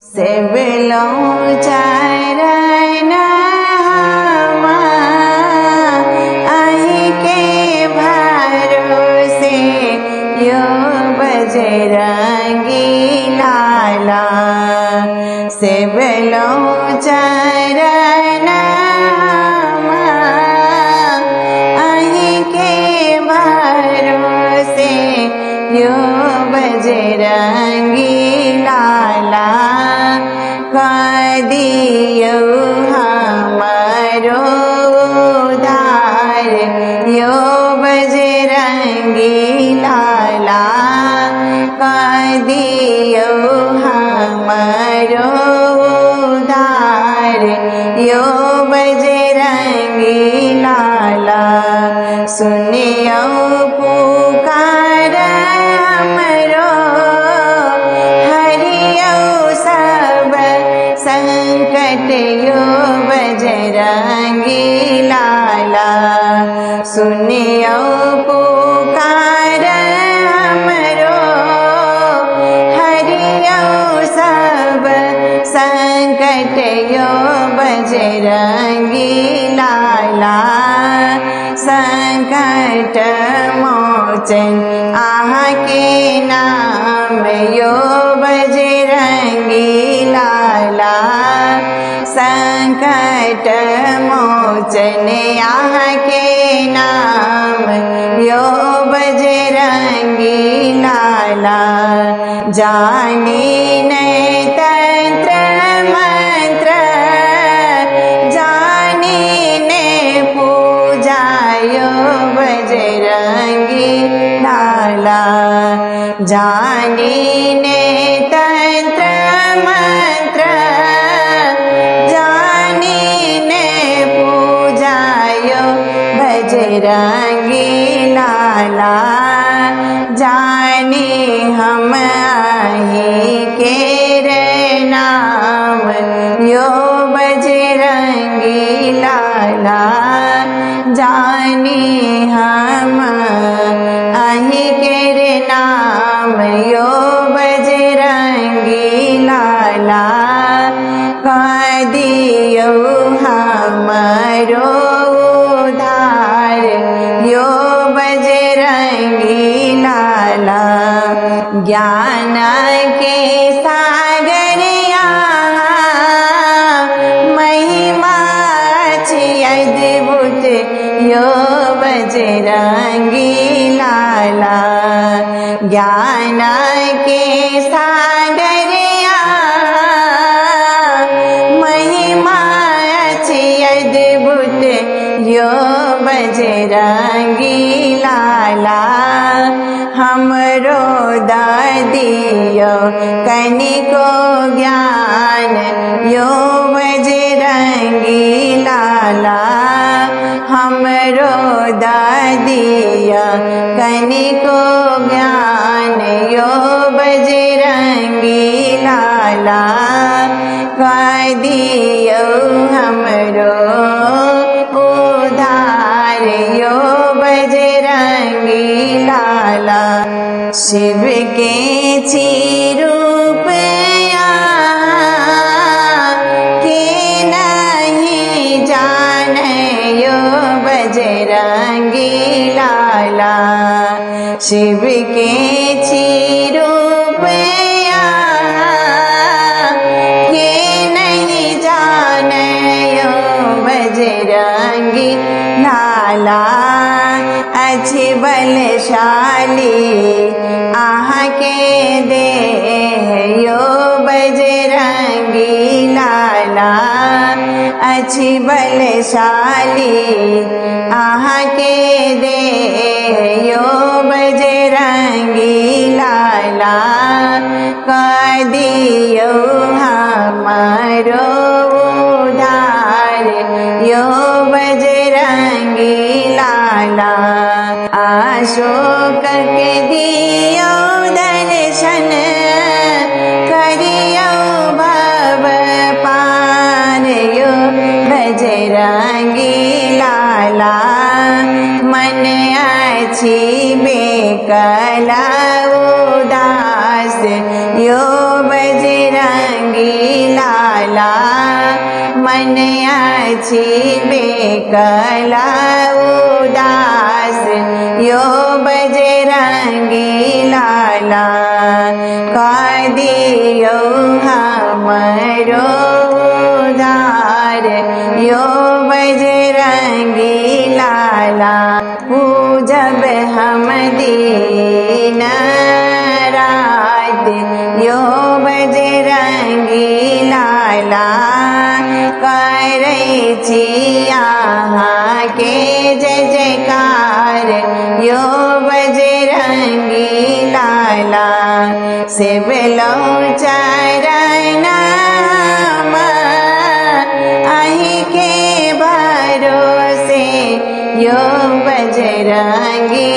सेवलो चरण हवा आई के भरोसे यो बजरंगी लाला। सेवलो चरण हवा आई के भरोसे यो बजरंगी लाला। दियो हमारो उद्धार यो बजरंगी लाला। दियो हमारो उद्धार यो बजरंगी लाला। सुनियो पुकार हमरो हरियो सब संकट यो बजरंगी लाला। सुनियो पुकार हमरो हरियो सब संकट यो बजरंगी लाला। संकट मोचन आके नाम यो बजरंगी लाला। संकट मोचन आके नाम यो बजरंगी लाला। जाने न तंत्र मंत्र जाने न पूजा यो बजरंगी लाला। जाने न तंत्र मंत्र जाने न पूजा यो बजरंगी लाला। जाने हम ही के नाम यो बजरंगी लाला। जाने हम ही के नाम यो बजरंगी लाला। दियो हमारो उद्धार यो बजरंगी लाला। ज्ञान के सागरिया महिमा अद्भुत यो बजरंगी लाला। ज्ञान के सागरिया महिमा अद्भुत यो बजरंगी लाला। हमरो दादियो कनिको ज्ञान यो बजरंगी लाला। हमरो दादिया कनिको ज्ञान यो बजरंगी लाला। दियो हमरो उद्धार यो बजरंगी लाला। शिव के रूप के नहीं जाने यो बजरंगी लाला। शिव के रूप के नहीं जाने यो बजरंगी लाला। अच्छी बलशाली आह के दे यो बजरंगी लाला। अच्छी बलशाली आह के दे यो बजरंगी लाला। दियो हमारो उद्धार यो बजरंगी लाला। अशोक के दियो दर्शन करियो भव पार यो बजरंगी लाला। मन अच्छी बेकला उदास यो बजरंगी लाला मन अछि बेकला उदास यो बजरंगी लाला कर दियो हमरो उद्धार यो बजरंगी लाला पूजब हम दिन रात यो बजरंगी लाला करै छी अहाँ के जय जयकार यो बजरंगी लाला सेवलो चरण अहीं के भरोसे यो बजरंगी